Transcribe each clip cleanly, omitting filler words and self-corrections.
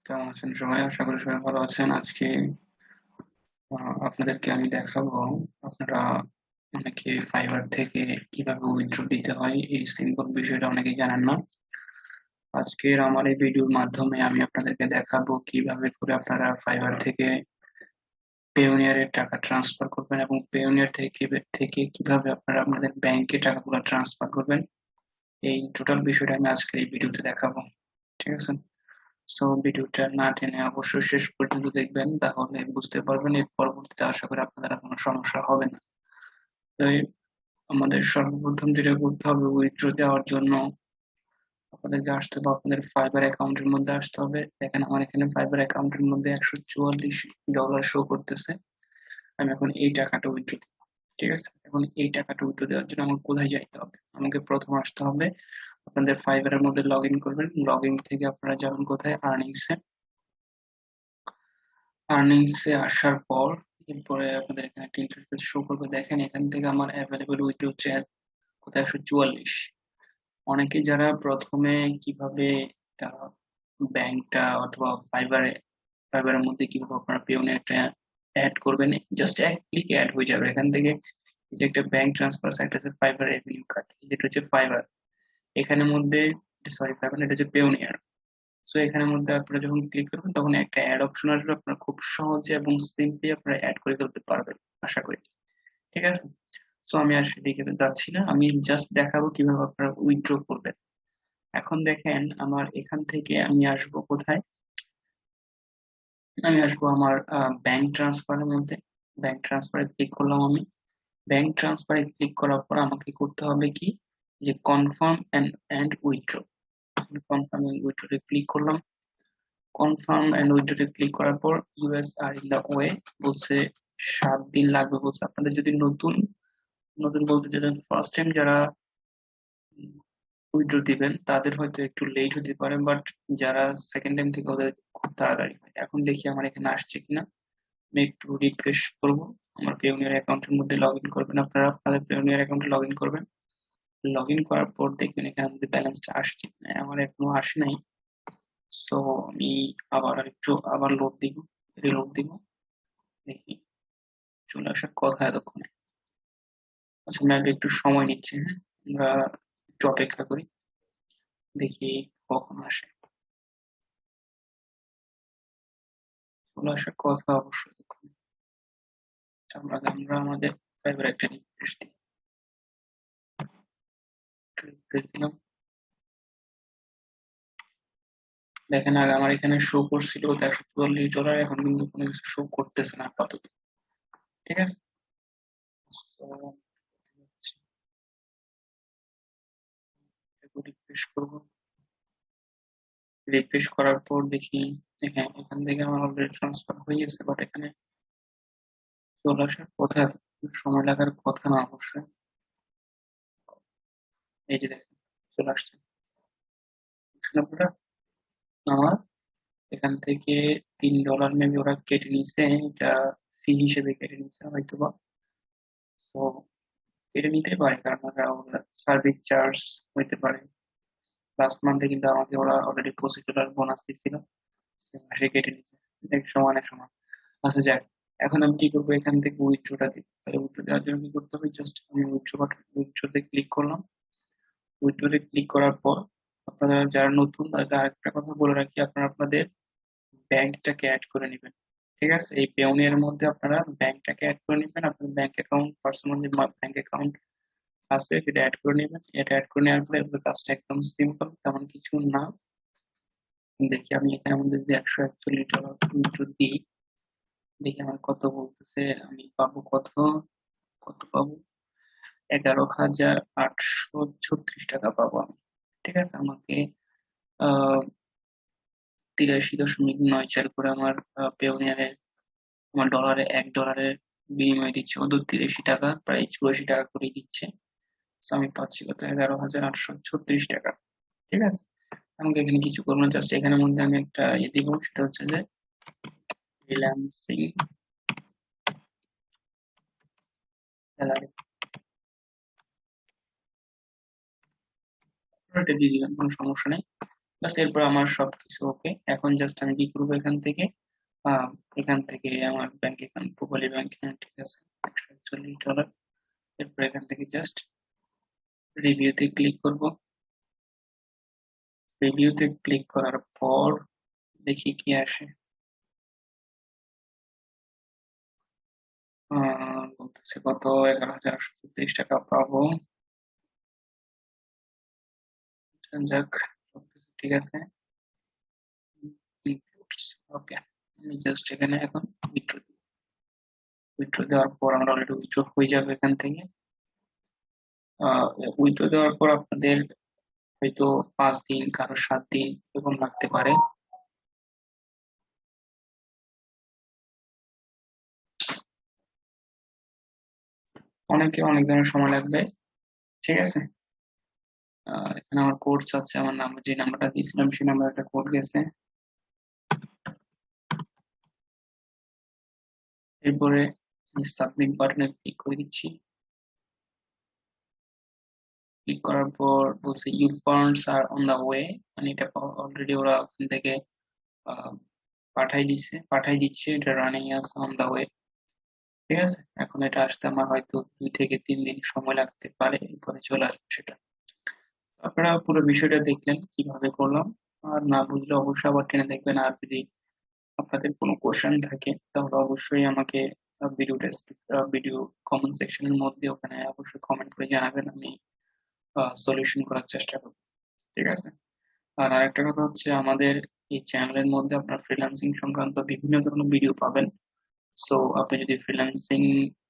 কেমন আছেন সবাই? আশা করি সবাই ভালো আছেন। আজকে আপনাদেরকে আমি দেখাবো আপনারা অনেকে Fiverr থেকে কিভাবে উইথড্র দিতে হয় এই সিম্পল বিষয়টা অনেকেই জানেন না। আজকের আমার এই ভিডিওর মাধ্যমে আমি আপনাদেরকে দেখাবো কিভাবে করে আপনারা Fiverr থেকে Payoneer এর টাকা ট্রান্সফার করবেন এবং Payoneer থেকে কিভাবে আপনারা আপনাদের ব্যাংকে টাকাগুলো ট্রান্সফার করবেন। এই টোটাল বিষয়টা আমি আজকের এই ভিডিওতে দেখাবো। ঠিক আছে? সো ভিডিওটা না টেনে অবশ্যই শেষ পর্যন্ত দেখবেন, তাহলে বুঝতে পারবেন। এর পরবর্তীতে আশা করি আপনাদের আর কোনো সমস্যা হবে না। তাই আমাদের সর্বপ্রথম যেটা করতে হবে, উইথড্র দেওয়ার জন্য আপনাদেরকে আসতে হবে আপনাদের ফাইবার অ্যাকাউন্টের মধ্যে আসতে হবে। দেখেন আমার এখানে ফাইবার অ্যাকাউন্টের মধ্যে $144 শো করতেছে। আমি এখন এই টাকাটা উইথড্র দিব। ঠিক আছে, এখন এই টাকাটা উইথড্র দেওয়ার জন্য আমাকে কোথায় যাইতে হবে? আমাকে প্রথম আসতে হবে আপনাদের ফাইবারের মধ্যে লগ ইন করবেন। লগ ইন থেকে আপনারা যাবেন কোথায়? আর্নিংসে। আর্নিংসে আসার পর এরপরে আপনাদের এখানে একটা ইন্টারফেস শো করবে। দেখেন এখান থেকে আমার অ্যাভেলেবল উইথড্র হচ্ছে কোথায় 144। অনেকে যারা প্রথমে কিভাবে ব্যাংকটা অথবা ফাইবারের মধ্যে কিভাবে আপনারা পেওনিয়ারটা অ্যাড করবেন, জাস্ট এক ক্লিকে অ্যাড হয়ে যাবে এখান থেকে। এই যে একটা ব্যাংক ট্রান্সফার সাইট আছে ফাইবার রেভিনিউ কার্ড, যেটা হচ্ছে ফাইবার, এখানের মধ্যে, সরি ফাইবার না, এটা হচ্ছে পেওনিয়ার। সো এখানের মধ্যে আপনারা যখন ক্লিক করবেন তখন একটা অ্যাড অপশন আসবে, আপনারা খুব সহজে এবং সিম্পলি আপনারা অ্যাড করে ফেলতে পারবেন আশা করি। ঠিক আছে, সো আমি আর সেদিকে যাচ্ছি না, আমি জাস্ট দেখাবো কিভাবে আপনারা উইথড্র করবেন। এখন দেখেন আমার এখান থেকে আমি আসবো কোথায়? আমি আসবো আমার ব্যাংক ট্রান্সফারের মধ্যে। ব্যাংক ট্রান্সফারে ক্লিক করলাম আমি। ব্যাংক ট্রান্সফারে ক্লিক করার পর আমাকে করতে হবে কি, যে confirm and withdraw. Confirm and উইথড্রতে ক্লিক করলাম। কনফার্ম এন্ড উইথড্রতে ক্লিক করার পর US are in the way বলছে, 7 দিন লাগবে বলছে। আপনাদের যদি নতুন নতুন বলতে যদি ফার্স্ট টাইম যারা উইথড্র দিবেন তাদের হয়তো একটু লেট হতে পারে, বাট যারা সেকেন্ড টাইম থেকে ওদের খুব তাড়াতাড়ি হয়। এখন দেখি আমার এখানে আসছে কিনা, আমি একটু রিফ্রেশ করব। আমার পেওনিয়ার অ্যাকাউন্টের মধ্যে লগ ইন করবেন, আপনারা আপনাদের পেওনিয়ার অ্যাকাউন্টে লগ ইন করবেন। লগ ইন করার পর দেখবেন এখানে আমাদের ব্যালেন্সটা আসছে কিনা। আমার এখনো আসে নাই। সো আমি আবার লোড দিব, রিলোড দিব, দেখি চলে আসার কথা এতক্ষণে। আচ্ছা ম্যাম একটু সময় নিচ্ছে, হ্যাঁ, আমরা একটু অপেক্ষা করি, দেখি কখন আসে। চলে আসার কথা অবশ্যই এতক্ষণে। আচ্ছা, আমরা আমাদের ফাইবার একটা রিফ্রেশ দিই, রিফ্রেশ দিলাম। দেখেন আগে আমার এখানে শো করছিল $144, এখন কিন্তু কোনো কিছু শো করতেছে না আপাতত। ঠিক আছে, রিফ্রেশ করবো। রিফ্রেশ করার পর দেখি, হ্যাঁ এখান থেকে আমার অলরেডি ট্রান্সফার হয়ে গেছে, বাট এখানে চলে আসার কথা, সময় লাগার কথা না অবশ্যই। এই যে দেখেন চলে আসছে, দেখছেন আপনারা? আমার এখান থেকে $3 মেবি ওরা কেটে নিছে, এটা ফি হিসেবে কেটে নিছে হয়তো বা। তো কেটে নিতে পারে, কারণ ওরা সার্ভিস চার্জ হইতে পারে। লাস্ট মান্থে কিন্তু আমাকে ওরা অলরেডি $25 বোনাস দিচ্ছিল, সে মাসে কেটে নিছে। দেখ সমানে সমান। আচ্ছা যাক, এখন আমি কি করবো, এখান থেকে উইথড্রটা দিব। তাহলে উইথড্র দেওয়ার জন্য কি করতে হবে, জাস্ট আমি উইথড্রতে ক্লিক করলাম। উইথড্রতে ক্লিক করার পর আপনারা যারা নতুন তাদেরকে আরেকটা কথা বলে রাখি, আপনারা আপনাদের ব্যাংকটাকে অ্যাড করে নেবেন। ঠিক আছে, এই পেওনিয়ার মধ্যে আপনারা ব্যাংকটাকে অ্যাড করে নেবেন। আপনার ব্যাংক অ্যাকাউন্ট, পার্সোনাল যে ব্যাংক অ্যাকাউন্ট আছে সেটা অ্যাড করে নেবেন। এটা অ্যাড করে নেওয়ার পরে এবার কাজটা একদম সিম্পল, তেমন কিছু না। দেখি আমি এখানে মধ্যে যদি $141 উইথড্র দিই, দেখি আমার কত বলতেছে। আমি পাবো কত, কত পাবো? 11,836 টাকা পাবো আমি। ঠিক আছে, আমাকে আহ 83.94 করে আমার পেওনিয়ারে, আমার $1 বিনিময়ে দিচ্ছে ওদের 83 টাকা, প্রায় 84 টাকা করে দিচ্ছে। So আমি পাচ্ছি কত, 11,836 টাকা। ঠিক আছে, আমাকে এখানে কিছু করবো না, জাস্ট এখানের মধ্যে আমি একটা দিব, সেটা হচ্ছে যে রিল্যান্সিং স্যালারি, এটা দিয়ে দিলাম, কোনো সমস্যা নেই। বাস এরপর আমার সবকিছু ওকে। এখন জাস্ট আমি কি করবো, আহ এখান থেকে আমার ব্যাংক অ্যাকাউন্ট, প্রোপালি ব্যাংক অ্যাকাউন্ট, ঠিক আছে, $141। এরপর এখান থেকে জাস্ট রিভিউতে ক্লিক করব। রিভিউতে ক্লিক করার পর দেখি কি আসে। বলতেছে কত, 11,834 টাকা পাবো। আচ্ছা, যাক, সবকিছু ঠিক আছে। ওকে, আমি জাস্ট এখানে এখন উইথড্র দিব। উইথড্র দেওয়ার পর আমরা অলরেডি উইথড্র হয়ে যাবে এখান থেকে। উইথড্র দেওয়ার পর আপনাদের হয়তো 5 দিন, কারো 7 দিন এরকম লাগতে পারে। অনেকে অনেক ধরনের সময় লাগবে, ঠিক আছে। এখানে আমার কোডস আছে, আমার নাম যে নাম্বারটা দিয়েছিলাম সেই নাম্বার একটা কোড গেছে। এরপরে আমি সাবমিট বাটনে ক্লিক করে দিচ্ছি। ক্লিক করার পর বলছে your funds are on the way, মানে এটা অলরেডি ওরা ওখান থেকে আহ, পাঠাই দিচ্ছে, এটা রানিং আছে, অন দা ওয়ে। ঠিক আছে, এখন এটা আসতে আমার হয়তো 2 থেকে 3 দিন সময় লাগতে পারে, এরপরে চলে আসবে সেটা। আপনারা পুরো বিষয়টা দেখলেন কিভাবে করলাম। আর না বুঝলে অবশ্যই আবার টেনে দেখবেন। আর যদি আপনাদের কোনো কোশ্চেন থাকে তাহলে অবশ্যই আমাকে ভিডিও কমেন্ট সেকশনের মধ্যে ওখানে অবশ্যই কমেন্ট করে জানাবেন, আমি সলিউশন করার চেষ্টা করব, ঠিক আছে। আর আরেকটা কথা হচ্ছে, আমাদের এই চ্যানেলের মধ্যে আপনার ফ্রিল্যান্সিং সংক্রান্ত বিভিন্ন ধরনের ভিডিও পাবেন। সো আপনি যদি ফ্রিল্যান্সিং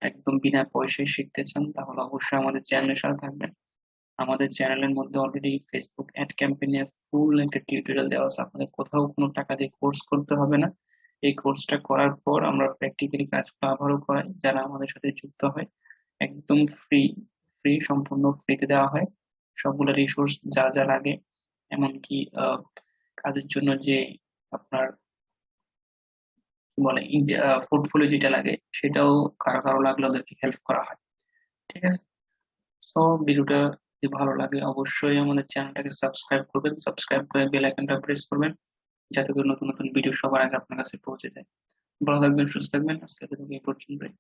একদম বিনা পয়সায় শিখতে চান তাহলে অবশ্যই আমাদের চ্যানেলের সাথে থাকবেন। আমাদের চ্যানেলের মধ্যে অলরেডি ফেসবুক অ্যাড ক্যাম্পেইনের ফুল একটা টিউটোরিয়াল দেওয়া আছে, আপনাদের কোথাও কোনো টাকা দিয়ে কোর্স করতে হবে না। এই কোর্সটা করার পর আমরা প্র্যাকটিক্যালি কাজগুলো আবারও করাই, যারা আমাদের সাথে যুক্ত হয় একদম সম্পূর্ণ ফ্রিতে দেওয়া হয়। সবগুলো রিসোর্স যা যা লাগে, এমনকি কাজের জন্য যে আপনার কি বলে পোর্টফোলিও যেটা লাগে সেটাও কারো কারো লাগলে ওদেরকে হেল্প করা হয়, ঠিক আছে। সো ভিডিওটা যদি ভালো লাগে অবশ্যই আমাদের চ্যানেলটাকে সাবস্ক্রাইব করবেন, সাবস্ক্রাইব করে বেল আইকনটা প্রেস করবেন, যাতে করে নতুন নতুন ভিডিও সবার আগে আপনার কাছে পৌঁছে যায়। ভালো থাকবেন, সুস্থ থাকবেন, আজকে এই পর্যন্তই।